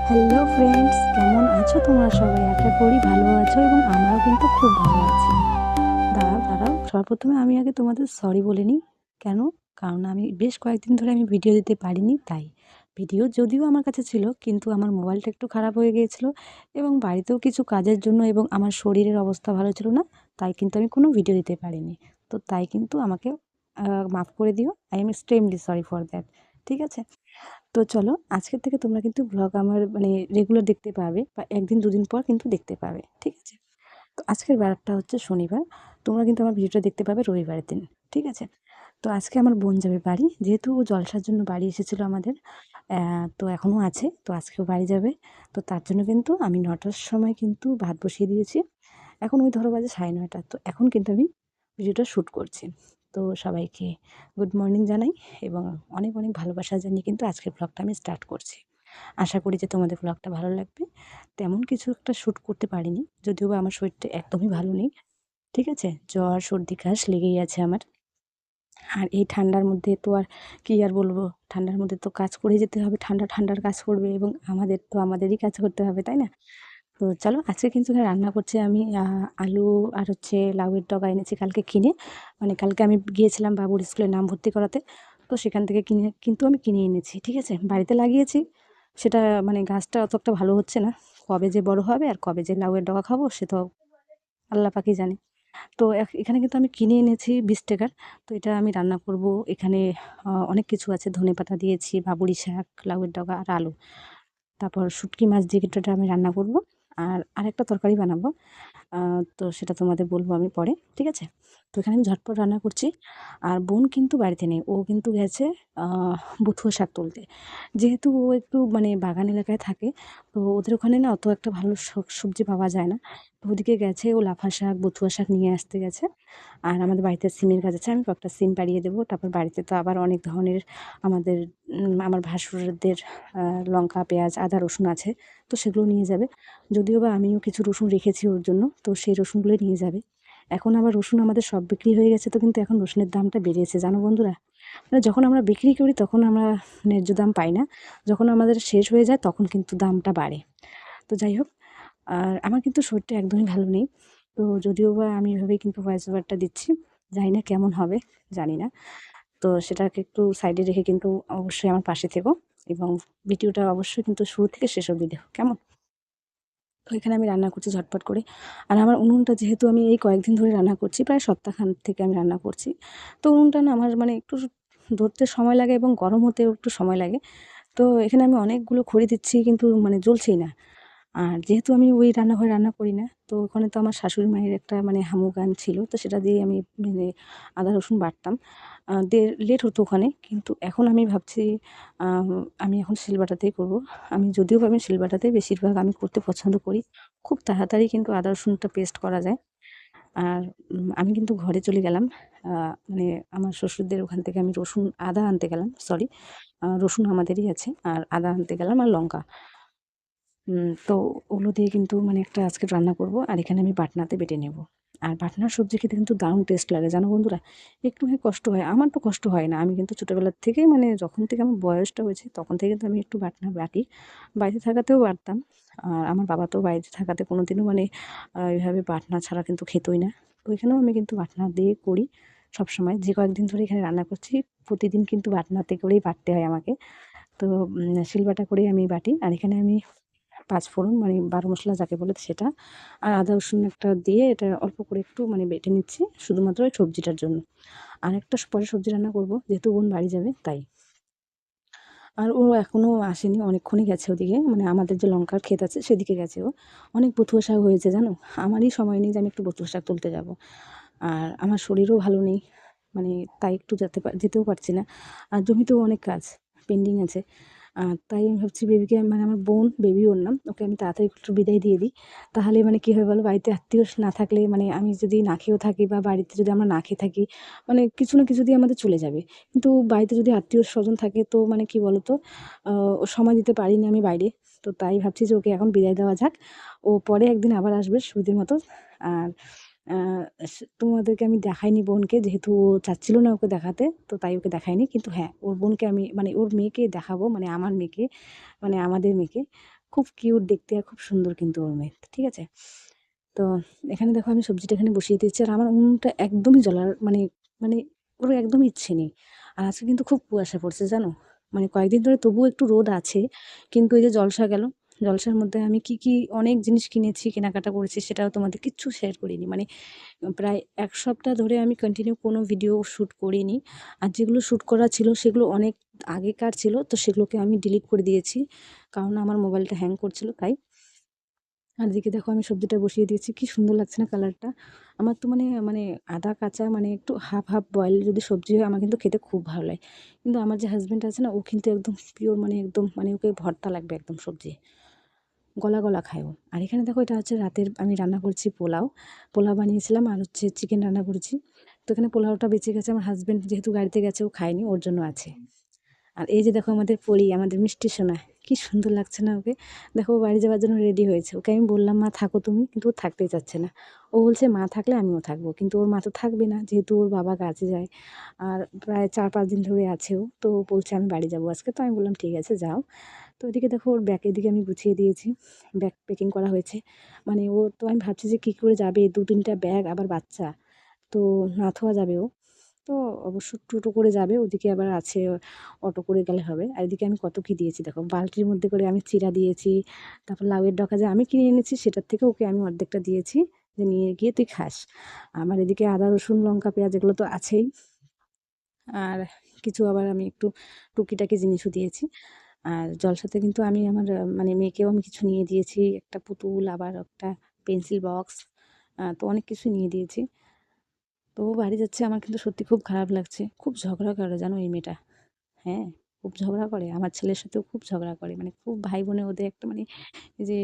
Hello friends, কেমন আছো তোমরা সবাই? আশা করি ভালো আছো এবং আমরাও কিন্তু খুব ভালো আছি। দাঁড়াও সর্বপ্রথমে আমি আগে তোমাদের সরি বলে নিই। কেন? কারণ আমি বেশ কয়েকদিন ধরে আমি ভিডিও দিতে পারিনি তাই। ভিডিও যদিও আমার কাছে ছিল, কিন্তু আমার মোবাইলটা একটু খারাপ হয়ে গিয়েছিল এবং বাড়িতেও কিছু কাজের জন্য এবং আমার শরীরের অবস্থা ভালো ছিল না, তাই কিন্তু আমি কোনো ভিডিও দিতে পারিনি। তো তাই কিন্তু আমাকে মাফ করে দিও। I am extremely sorry for that. ঠিক আছে? তো চলো, আজকের থেকে তোমরা কিন্তু ব্লগ আমার মানে রেগুলার দেখতে পাবে বা ১ দিন ২ দিন পর কিন্তু দেখতে পাবে। ঠিক আছে? তো আজকের বারটা হচ্ছে শনিবার। তোমরা কিন্তু আমার ভিডিওটা দেখতে পাবে রবিবারের দিন। ঠিক আছে? তো আজকে আমার বোন যাবে বাড়ি। যেহেতু ও জলসার জন্য বাড়ি এসেছিল আমাদের। তো এখনও আছে। তো আজকেও বাড়ি যাবে। তো তার জন্য কিন্তু আমি ৯টার সময় কিন্তু ভাত বসিয়ে দিয়েছি। এখন ওই ধরো বাজে ৯:৩০। তো এখন কিন্তু আমি ভিডিওটা শ্যুট করছি। তো সবাইকে গুড মর্নিং জানাই এবং অনেক, অনেক ভালোবাসা জানিয়ে কিন্তু আজকের ব্লগটা আমি স্টার্ট করছি। আশা করি যে তোমাদের ব্লগটা ভালো লাগবে। তেমন কিছু একটা শ্যুট করতে পারিনি। যদিও বা আমার শরীরটা একদমই ভালো নেই। ঠিক আছে? জ্বর, সর্দি, কাশ লেগেই আছে আমার। আর এই ঠান্ডার মধ্যে তো আর কি আর বলবো? ঠান্ডার মধ্যে তো কাজ করে যেতে হবে। ঠান্ডার কাজ করবে এবং আমাদের তো আমাদেরই কাজ করতে হবে, তাই না? তো চলো, আজকে কিন্তু এখানে রান্না করছি আমি আলু আর হচ্ছে লাউয়ের ডগা এনেছি কালকে কিনে। মানে কালকে আমি গিয়েছিলাম বাবুর স্কুলে নাম ভর্তি করাতে। তো সেখান থেকে আমি কিনে এনেছি। ঠিক আছে? বাড়িতে লাগিয়েছি। সেটা মানে গাছটা অত একটা ভালো হচ্ছে না। কবে যে বড় হবে আর কবে যে লাউয়ের ডগা খাবো সে তো আল্লাহ পাকই জানে। তো এখানে কিন্তু আমি কিনে এনেছি ২০ টাকার। তো এটা আমি রান্না করব। এখানে অনেক কিছু আছে। ধনেপাতা দিয়েছি, বাবুড়ি শাক, লাউয়ের ডগা আর আলু। তারপর শুটকি মাছ দিয়ে কিন্তু এটা আমি রান্না করব। আর আরেকটা তরকারি বানাবো। আ তো সেটা তোমাদের বলব আমি পরে। ঠিক আছে? তো এখানে আমি ঝটপট রান্না করছি। আর বোন কিন্তু বাড়িতে নেই। ও কিন্তু গেছে আ বথুয়া শাক তুলতে। যেহেতু ও একটু মানে বাগান এলাকায় থাকে, তো ওদের ওখানে না অত একটা ভালো সবজি পাওয়া যায় না। তো ওদিকে গেছে, ও লাফা শাক, বথুয়া শাক নিয়ে আসতে গেছে। আর আমাদের বাড়িতে সিমের গাছ আছে। আমি কয়েকটা সিম পাড়িয়ে দেবো। তারপর বাড়িতে তো আবার অনেক ধরনের আমাদের আমার ভাসুরদের আ লঙ্কা, পেঁয়াজ, আদা, রসুন আছে। তো সেগুলো নিয়ে যাবে। যদিও বা আমিও কিছু রসুন রেখেছি ওর জন্য। তো সেই রসুনগুলোই নিয়ে যাবে। এখন আবার রসুন আমাদের সব বিক্রি হয়ে গেছে, তো কিন্তু এখন রসুনের দামটা বেড়েছে জানো বন্ধুরা? মানে যখন আমরা বিক্রি করি তখন আমরা ন্যায্য দাম পাই না। যখন আমাদের শেষ হয়ে যায় তখন কিন্তু দামটা বাড়ে। তো যাই হোক, আর আমার কিন্তু শরীরটা একদমই ভালো নেই। তো যদিও বা আমি এভাবেই কিন্তু ভয়েস ওভারটা দিচ্ছি। জানি না কেমন হবে, জানি না। তো সেটাকে একটু সাইডে রেখে কিন্তু অবশ্যই আমার পাশে থেকো এবং ভিডিওটা অবশ্যই কিন্তু শুরু থেকে শেষ অবধি দেখো। কেমন? তো এখানে আমি রান্না করছি ঝটপট করে। আর আমার উনুনটা যেহেতু আমি এই কয়েকদিন ধরে রান্না করছি, প্রায় সপ্তাহখানেক থেকে আমি রান্না করছি। তো উনুনটা না আমার মানে একটু ধরতে সময় লাগে এবং গরম হতেও একটু সময় লাগে। তো এখানে আমি অনেকগুলো খড়ি দিচ্ছি কিন্তু মানে জ্বলছেই না। আর যেহেতু আমি ওই রান্নাঘরে রান্না করি না, তো ওখানে তো আমার শাশুড়ি মায়ের একটা মানে হামু গান ছিল। তো সেটা দিয়েই আমি মানে আদা রসুন বাটতাম। লেট হতো ওখানে। কিন্তু এখন আমি ভাবছি আম আমি এখন শিলবাটাতেই করব। যদিও বা আমি শিলবাটাতেই বেশিরভাগ আমি করতে পছন্দ করি। খুব তাড়াতাড়ি কিন্তু আদা রসুনটা পেস্ট করা যায়। আর আমি কিন্তু ঘরে চলে গেলাম। আ মানে আমার শ্বশুরদের ওখান থেকে আমি আদা আনতে গেলাম। সরি, রসুন আমাদেরই আছে। আর আদা আনতে গেলাম আর লঙ্কা। তো ওগুলো দিয়ে কিন্তু মানে একটা আজকে রান্না করব। আর এখানে আমি বাটনাতে বেটে নেব। আর বাটনার সবজি খেতে কিন্তু দারুণ টেস্ট লাগে জানো বন্ধুরা? একটুখানি কষ্ট হয়। আমার তো কষ্ট হয় না। আমি কিন্তু ছোটোবেলার থেকেই মানে যখন থেকে আমার বয়সটা হয়েছে তখন থেকে কিন্তু আমি একটু বাটনা বাটি। বাড়িতে থাকাতেও বাটতাম। আর আমার বাবা তো বাড়িতে থাকাতে কোনোদিনও মানে এভাবে বাটনা ছাড়া কিন্তু খেতই না। তো এখানেও আমি কিন্তু বাটনা দিয়ে করি সবসময়। যে কয়েকদিন ধরে এখানে রান্না করছি প্রতিদিন কিন্তু বাটনাতে করেই বাটতে হয় আমাকে। তো শিলবাটা করেই আমি বাটি। আর এখানে আমি পাঁচফোড়ন মানে ১২ মসলা যাকে বলে সেটা, আর আদা রসুন একটা দিয়ে এটা অল্প করে একটু মানে বেটে নিচ্ছি শুধুমাত্র ওই সবজিটার জন্য। আরেকটা পরে সবজি রান্না করব যেহেতু বোন বাড়ি যাবে তাই। আর ও এখনও আসেনি, অনেকক্ষণই গেছে ওদিকে। মানে আমাদের যে লঙ্কার ক্ষেত আছে সেদিকে গেছে ও। অনেক বথুয়া শাক হয়েছে জানো? আমারই সময় নেই যে আমি একটু বথুয়া শাক তুলতে যাব। আর আমার শরীরও ভালো নেই। মানে তাই একটু যেতেও পারছি না। আর জমিতেও অনেক কাজ পেন্ডিং আছে। তাই আমি ভাবছি বেবিকে মানে আমার বোন, বেবি ওর নাম। ওকে আমি তাড়াতাড়ি একটু বিদায় দিয়ে দিই। তাহলে মানে কী হয় বলো? বাড়িতে আত্মীয় না থাকলে মানে আমি যদি না খেয়েও থাকি বা বাড়িতে যদি আমরা না খেয়ে থাকি, মানে কিছু না কিছু দিয়ে আমাদের চলে যাবে। কিন্তু বাড়িতে যদি আত্মীয়-স্বজন থাকে তো মানে কি বলো তো? আ সময় দিতে পারি না আমি বাইরে। তো তাই ভাবছি যে ওকে এখন বিদায় দেওয়া যাক। ও পরে একদিন আবার আসবে সুবিধে মতো। আর আ তোমাদেরকে আমি দেখাইনি বোনকে, যেহেতু ও চাচ্ছিল না ওকে দেখাতে, তো তাই ওকে দেখাইনি। কিন্তু হ্যাঁ, ওর বোনকে আমি মানে ওর মেয়েকে দেখাবো, মানে আমার মেয়েকে, মানে আমাদের মেয়েকে। খুব কিউট দেখতে আর খুব সুন্দর কিন্তু ওর মেয়ে, ঠিক আছে? তো এখানে দেখো আমি সবজিটা এখানে বসিয়ে দিয়েছি, আর আমার উনুনটা একদমই জ্বলার মানে মানে ওর একদমই ইচ্ছে নেই। আর আজকে কিন্তু খুব কুয়াশা পড়ছে জানো, মানে কয়েকদিন ধরে তবুও একটু রোদ আছে, কিন্তু এই যে জলসা গেল, জলসার মধ্যে আমি কি কি অনেক জিনিস কিনেছি, কেনাকাটা করেছি, সেটাও তোমাদের কিচ্ছু শেয়ার করিনি। মানে প্রায় ১ সপ্তাহ ধরে আমি কন্টিনিউ কোনো ভিডিও শ্যুট করিনি। আর যেগুলো শ্যুট করা ছিল সেগুলো অনেক আগেকার ছিল, তো সেগুলোকে আমি ডিলিট করে দিয়েছি, কারণ আমার মোবাইলটা হ্যাং করছিল তাই। আর এদিকে দেখো আমি সবজিটা বসিয়ে দিয়েছি, কি সুন্দর লাগছে না কালারটা? আমার তো মানে মানে আধা কাঁচা মানে একটু হাফ হাফ বয়েল যদি সবজি হয় আমার কিন্তু খেতে খুব ভালো লাগে। কিন্তু আমার যে হাজবেন্ড আছে না, ও কিন্তু একদম পিওর, মানে একদম মানে ওকে ভর্তা লাগবে একদম সবজি, গলা গলা খায় ও। আর এখানে দেখো এটা হচ্ছে রাতের আমি রান্না করছি পোলাও, পোলাও বানিয়েছিলাম আর হচ্ছে চিকেন রান্না করেছি। তো এখানে পোলাওটা বেঁচে গেছে, আমার হাজবেন্ড যেহেতু গাড়িতে গেছে ও খায়নি, ওর জন্য আছে। আর এই যে দেখো আমাদের পরী, আমাদের মিষ্টি সোনা, কি সুন্দর লাগছে না ওকে? দেখো ও বাড়ি যাওয়ার জন্য রেডি হয়েছে, ওকে আমি বললাম মা থাকো তুমি, কিন্তু ও থাকতেই চাচ্ছে না। ও বলছে মা থাকলে আমিও থাকবো, কিন্তু ওর মা তো থাকবে না, যেহেতু ওর বাবা কাজে যায়। আর প্রায় ৪-৫ দিন ধরে আছে ও, তো ও বলছে আমি বাড়ি যাবো আজকে, তো আমি বললাম ঠিক আছে যাও। তো এদিকে দেখো ওর ব্যাগ এদিকে আমি গুছিয়ে দিয়েছি, ব্যাগ প্যাকিং করা হয়েছে। মানে ও তো আমি ভাবছি যে কী করে যাবে, ২-৩টা ব্যাগ, আবার বাচ্চা, তো না থোয়া যাবে ও। তো অবশ্য টোটো করে যাবে, ওদিকে আবার আছে অটো করে গেলে হবে। আর এদিকে আমি কত কী দিয়েছি দেখো, বালতির মধ্যে করে আমি চিড়া দিয়েছি, তারপর লাউয়ের ডগা যে আমি কিনে এনেছি সেটার থেকে ওকে আমি অর্ধেকটা দিয়েছি, যে নিয়ে গিয়ে তুই খাস। আমার এদিকে আদা রসুন লঙ্কা পেঁয়াজ এগুলো তো আছেই, আর কিছু আবার আমি একটু টুকিটাকি জিনিসও দিয়েছি। আর জলসাতে কিন্তু আমি আমার মানে মেয়েকেও আমি কিছু নিয়ে দিয়েছি, একটা পুতুল, আবার একটা পেন্সিল বক্স, তো অনেক কিছু নিয়ে দিয়েছি। তো ও বাড়ি যাচ্ছে, আমার কিন্তু সত্যি খুব খারাপ লাগছে, খুব ঝগড়া করে জানো এই মেয়েটা। হ্যাঁ, খুব ঝগড়া করে, আমার ছেলের সাথেও খুব ঝগড়া করে, মানে খুব ভাই বোনে ওদের একটা মানে এই যে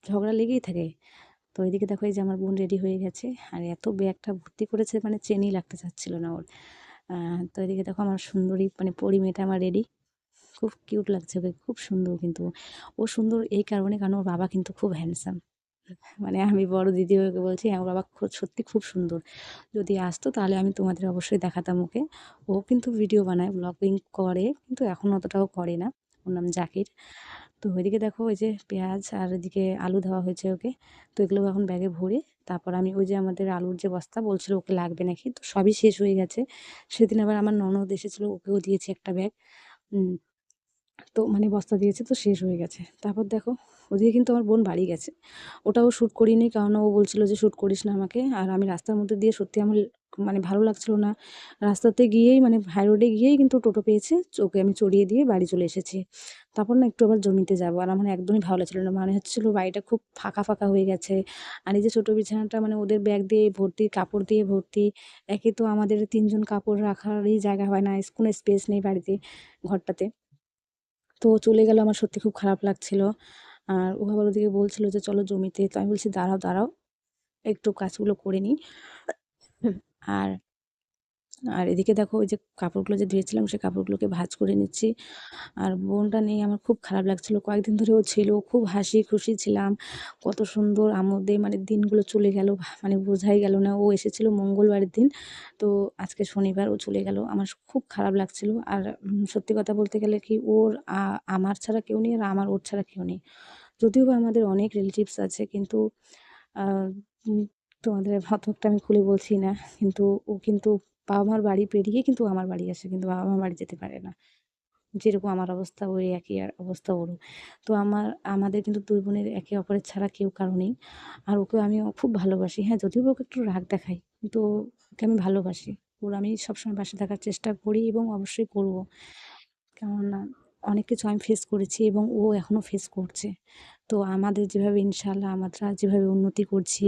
ঝগড়া লেগেই থাকে। তো এদিকে দেখো এই যে আমার বোন রেডি হয়ে গেছে, আর এত ব্যাগটা ভর্তি করেছে মানে চেনই লাগতে চাচ্ছিল না ওর। তো এদিকে দেখো আমার সুন্দরী মানে পরী মেয়েটা আমার রেডি, খুব কিউট লাগছে ওকে, খুব সুন্দর কিন্তু। ও সুন্দর এই কারণে কারণ ওর বাবা কিন্তু খুব হ্যান্ডসাম। মানে আমি বড় দিদি হয়ে ওকে বলছি, হ্যাঁ ওর বাবা সত্যি খুব সুন্দর। যদি আসতো তাহলে আমি তোমাদের অবশ্যই দেখাতাম ওকে। ও কিন্তু ভিডিও বানায়, ব্লগিং করে, কিন্তু এখন অতটাও করে না। ওর নাম জাকির। তো ওইদিকে দেখো ওই যে পেঁয়াজ আর এদিকে আলু দেওয়া হয়েছে ওকে। তো এগুলো এখন ব্যাগে ভরে, তারপর আমি ওই যে আমাদের আলুর যে বস্তা বলছিল ওকে লাগবে নাকি, তো সবই শেষ হয়ে গেছে। সেদিন আবার আমার ননদ এসেছিলো, ওকেও দিয়েছি একটা ব্যাগ। উম, তো মানে বস্তা দিয়েছে, তো শেষ হয়ে গেছে। তারপর দেখো ওদিকে কিন্তু আমার বোন বাড়ি গেছে, ওটাও শ্যুট করিনি, কারণ ও বলছিল যে শ্যুট করিস না আমাকে। আর আমি রাস্তার মধ্যে দিয়ে সত্যি আমার মানে ভালো লাগছিল না, রাস্তাতে গিয়েই মানে হাই রোডে গিয়েই কিন্তু টোটো পেয়েছে, ওকে আমি চড়িয়ে দিয়ে বাড়ি চলে এসেছি। তারপর না একটু আবার জমিতে যাবো, আর আমার একদমই ভালো লাগছিল না, মানে হচ্ছিল বাড়িটা খুব ফাঁকা ফাঁকা হয়ে গেছে। আর এই যে ছোটো বিছানাটা মানে ওদের ব্যাগ দিয়ে ভর্তি, কাপড় দিয়ে ভর্তি, একে তো আমাদের ৩ জন কাপড় রাখারই জায়গা হয় না, কোনো স্পেস নেই বাড়িতে, ঘরটাতে। তো ও চলে গেল, আমার সত্যি খুব খারাপ লাগছিল। আর ও আবার ওদিকে বলছিল যে চলো জমিতে, তো আমি বলছি দাঁড়াও দাঁড়াও, একটু কাজগুলো করে নিই। আর আর এদিকে দেখো ওই যে কাপড়গুলো যে ধুয়েছিলাম সেই কাপড়গুলোকে ভাঁজ করে নিচ্ছি। আর বোনটা নেই, আমার খুব খারাপ লাগছিল, কয়েকদিন ধরে ও ছিল, খুব হাসি খুশি ছিলাম, কত সুন্দর আমোদে মানে দিনগুলো চলে গেল, মানে বোঝাই গেল না। ও এসেছিল মঙ্গলবারের দিন, তো আজকে শনিবার ও চলে গেল, আমার খুব খারাপ লাগছিল। আর সত্যি কথা বলতে গেলে কি, ওর আমার ছাড়া কেউ নেই, আর আমার ওর ছাড়া কেউ নেই। যদিও বা আমাদের অনেক রিলেটিভস আছে, কিন্তু আহ, উম, তোমাদের অত একটা আমি খুলে বলছি না, কিন্তু ও কিন্তু বাবা মার বাড়ি পেরিয়ে কিন্তু আমার বাড়ি আসে, কিন্তু বাবা মার বাড়ি যেতে পারে না। যেরকম আমার অবস্থা ওই একই আর অবস্থা ওরও। তো আমাদের কিন্তু ২ বোনের একে অপরের ছাড়া কেউ কারো নেই। আর ওকে আমি খুব ভালোবাসি। হ্যাঁ, যদিও বা ওকে একটু রাগ দেখাই, কিন্তু ওকে আমি ভালোবাসি। ওর আমি সবসময় পাশে থাকার চেষ্টা করি এবং অবশ্যই করব। কেননা অনেক কিছু আমি ফেস করেছি এবং ও এখনও ফেস করছে। তো আমাদের যেভাবে ইনশাআল্লাহ আমরা যেভাবে উন্নতি করছি,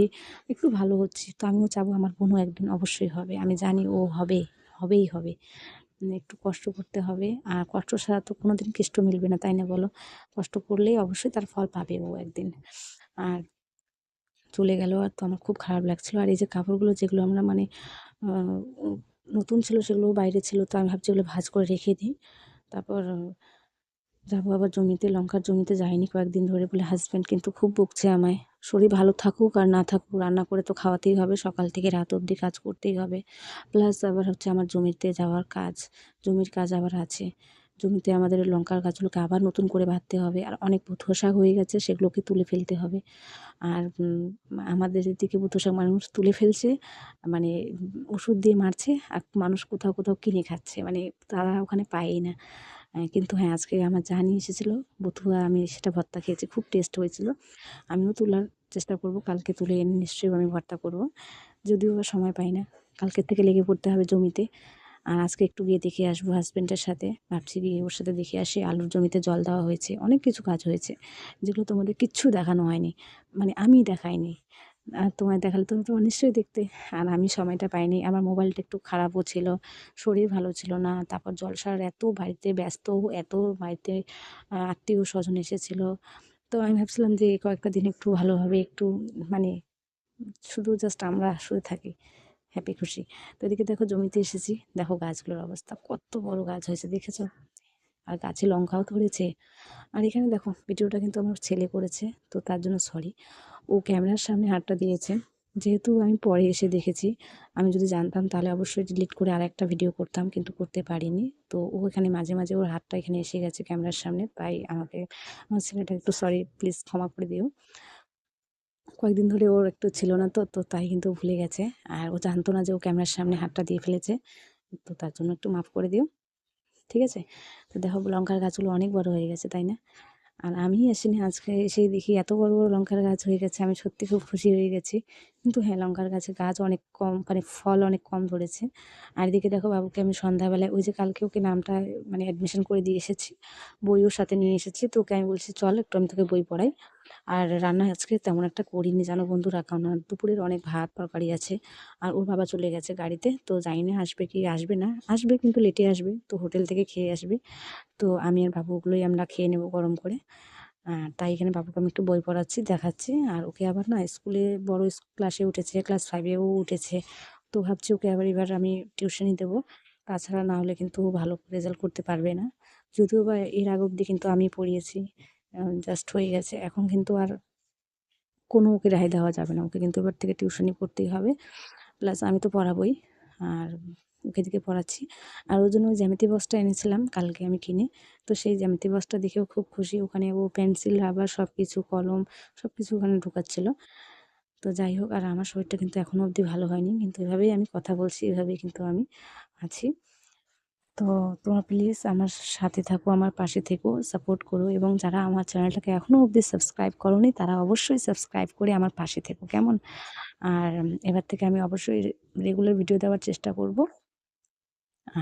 একটু ভালো হচ্ছি, তো আমিও চাবো আমার বোনও একদিন অবশ্যই হবে। আমি জানি ও হবে, হবেই হবে। একটু কষ্ট করতে হবে, আর কষ্ট ছাড়া তো কোনোদিন কেষ্ট মিলবে না, তাই না বলো? কষ্ট করলেই অবশ্যই তার ফল পাবে ও একদিন। আর চলে গেল, আর তো আমার খুব খারাপ লাগছিল। আর এই যে কাপড়গুলো যেগুলো আমরা মানে উম নতুন ছিল সেগুলোও বাইরে ছিল, তো আমি ভাবছি ওগুলো ভাঁজ করে রেখে দিই। তারপর যাবো আবার জমিতে, লঙ্কার জমিতে যাইনি কয়েকদিন ধরে বলে হাসব্যান্ড কিন্তু খুব বকছে আমায়। শরীর ভালো থাকুক আর না থাকুক রান্না করে তো খাওয়াতেই হবে, সকাল থেকে রাত অবধি কাজ করতেই হবে। প্লাস আবার হচ্ছে আমার জমিতে যাওয়ার কাজ, জমির কাজ আবার আছে। জমিতে আমাদের লঙ্কার গাছগুলোকে আবার নতুন করে বাঁধতে হবে, আর অনেক পুঁতো শাক হয়ে গেছে সেগুলোকে তুলে ফেলতে হবে। আর আমাদের এদিকে পুঁতো শাক মানুষ তুলে ফেলছে, মানে ওষুধ দিয়ে মারছে, আর মানুষ কোথাও কোথাও কিনে খাচ্ছে, মানে তারা ওখানে পায়ই না। কিন্তু হ্যাঁ, আজকে আমার যা নিয়ে এসেছিলো বথুয়া, আমি সেটা ভর্তা খেয়েছি, খুব টেস্ট হয়েছিল। আমিও তোলার চেষ্টা করব, কালকে তুলে এনে নিশ্চয়ই আমি ভর্তা করব, যদিও বা সময় পাই না। কালকের থেকে লেগে পড়তে হবে জমিতে। আর আজকে একটু গিয়ে দেখে আসবো হাজব্যান্ডের সাথে, ভাবছি গিয়ে ওর সাথে দেখে আসি। আলুর জমিতে জল দেওয়া হয়েছে, অনেক কিছু কাজ হয়েছে যেগুলো তোমাদের কিচ্ছু দেখানো হয়নি, মানে আমি দেখাইনি। আর তোমায় দেখালে তুমি তো নিশ্চয়ই দেখতে। আর আমি সময়টা পাইনি, আমার মোবাইলটা একটু খারাপও ছিল, শরীর ভালো ছিল না, তারপর জলসার এত বাড়িতে ব্যস্ত, এত বাড়িতে আত্মীয় স্বজন এসেছিলো। তো আমি ভাবছিলাম যে কয়েকটা দিন একটু ভালোভাবে একটু, মানে শুধু জাস্ট আমরা শুয়ে থাকি, হ্যাপি খুশি। তো এদিকে দেখো জমিতে এসেছি, দেখো গাছগুলোর অবস্থা, কত বড় গাছ হয়েছে দেখেছো, আর গাছে লঙ্কাও ধরেছে। আর এখানে দেখো ভিডিওটা কিন্তু আমার ছেলে করেছে, তো তার জন্য সরি। ও ক্যামেরার সামনে হাতটা দিয়েছে, যেহেতু আমি পরে এসে দেখেছি। আমি যদি জানতাম তাহলে অবশ্যই ডিলিট করে আর একটা ভিডিও করতাম, কিন্তু করতে পারিনি। তো ও এখানে মাঝে মাঝে ওর হাতটা এখানে এসে গেছে ক্যামেরার সামনে, তাই আমাকে, আমার ছেলেটা একটু সরি, প্লিজ ক্ষমা করে দিও। কয়েকদিন ধরে ওর একটু ছিল না, তো তো তাই কিন্তু ভুলে গেছে। আর ও জানতো না যে ও ক্যামেরার সামনে হাতটা দিয়ে ফেলেছে, তো তার জন্য একটু মাফ করে দিও, ঠিক আছে? তো দেখো লঙ্কার গাছগুলো অনেক বড় হয়ে গেছে, তাই না? আর আমি আসিনি, আজকে এসেই দেখি এত বড় বড় লঙ্কার গাছ হয়ে গেছে, আমি সত্যি খুব খুশি হয়ে গেছি। কিন্তু হ্যাঁ, লঙ্কার গাছে গাছ অনেক কম, মানে ফল অনেক কম ধরেছে। আর এদিকে দেখো বাবুকে আমি সন্ধ্যাবেলায়, ওই যে কালকে ওকে নামটা মানে অ্যাডমিশন করে দিয়ে এসেছি, বইও সাথে নিয়ে এসেছি, তো ওকে আমি বলছি চল একটু আমি তোকে বই পড়াই। আর রান্না আজকে তেমন একটা করিনি জানো বন্ধুরা, কারণ দুপুরের অনেক ভাত তরকারি আছে। আর ওর বাবা চলে গেছে গাড়িতে, তো জানি না আসবে কি আসবে না, আসবে কিন্তু লেটে আসবে, তো হোটেল থেকে খেয়ে আসবে। তো আমি আর বাবু ওগুলোই আমরা খেয়ে নেবো গরম করে। তাই এখানে বাবুকে আমি একটু বই পড়াচ্ছি, দেখাচ্ছি। আর ওকে আবার না স্কুলে, বড় ক্লাসে উঠেছে, ক্লাস 5-এও উঠেছে, তো ভাবছি ওকে আবার এবার আমি টিউশনি দেবো। তাছাড়া না হলে কিন্তু ও ভালো রেজাল্ট করতে পারবে না। যদিও বা এর আগ অবধি কিন্তু আমি পড়িয়েছি, জাস্ট হয়ে গেছে, এখন কিন্তু আর কোনো ওকে রেহাই দেওয়া যাবে না, ওকে কিন্তু এবার থেকে টিউশনি পড়তেই হবে। প্লাস আমি তো পড়াবোই, আর ওকে দিকে পড়াচ্ছি। আর ওর জন্য ওই জ্যামিতি বক্সটা এনেছিলাম কালকে আমি কিনে, তো সেই জ্যামিতি বক্সটা দেখেও খুব খুশি। ওখানে ও পেন্সিল, রাবার সব কিছু, কলম সব কিছু ওখানে ঢোকাচ্ছিল। তো যাই হোক, আর আমার শরীরটা কিন্তু এখনও অবধি ভালো হয়নি, কিন্তু এভাবেই আমি কথা বলছি, এভাবেই কিন্তু আমি আছি। তো তোমরা প্লিজ আমার সাথে থাকো, আমার পাশে থেকো, সাপোর্ট করো, এবং যারা আমার চ্যানেলটাকে এখনও অবধি সাবস্ক্রাইব করোনি তারা অবশ্যই সাবস্ক্রাইব করে আমার পাশে থেকো, কেমন? আর এবার থেকে আমি অবশ্যই রেগুলার ভিডিও দেওয়ার চেষ্টা করব।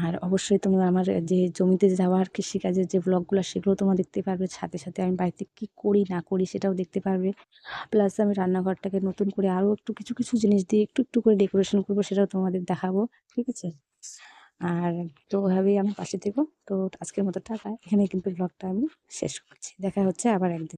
আর অবশ্যই তোমরা আমার যে জমিতে যাওয়ার কৃষিকাজের যে ব্লগগুলো, সেগুলো তোমরা দেখতে পারবে, সাথে সাথে আমি বাড়িতে কী করি না করি সেটাও দেখতে পারবে। প্লাস আমি রান্নাঘরটাকে নতুন করে আরও একটু কিছু কিছু জিনিস দিয়ে একটু একটু করে ডেকোরেশন করবো, সেটাও তোমাদের দেখাবো, ঠিক আছে? আর তো ওভাবেই আমার পাশে থেকো। তো আজকের মতো টাটা, এখানে কিন্তু ব্লগটা আমি শেষ করছি, দেখা হচ্ছে আবার একদিন।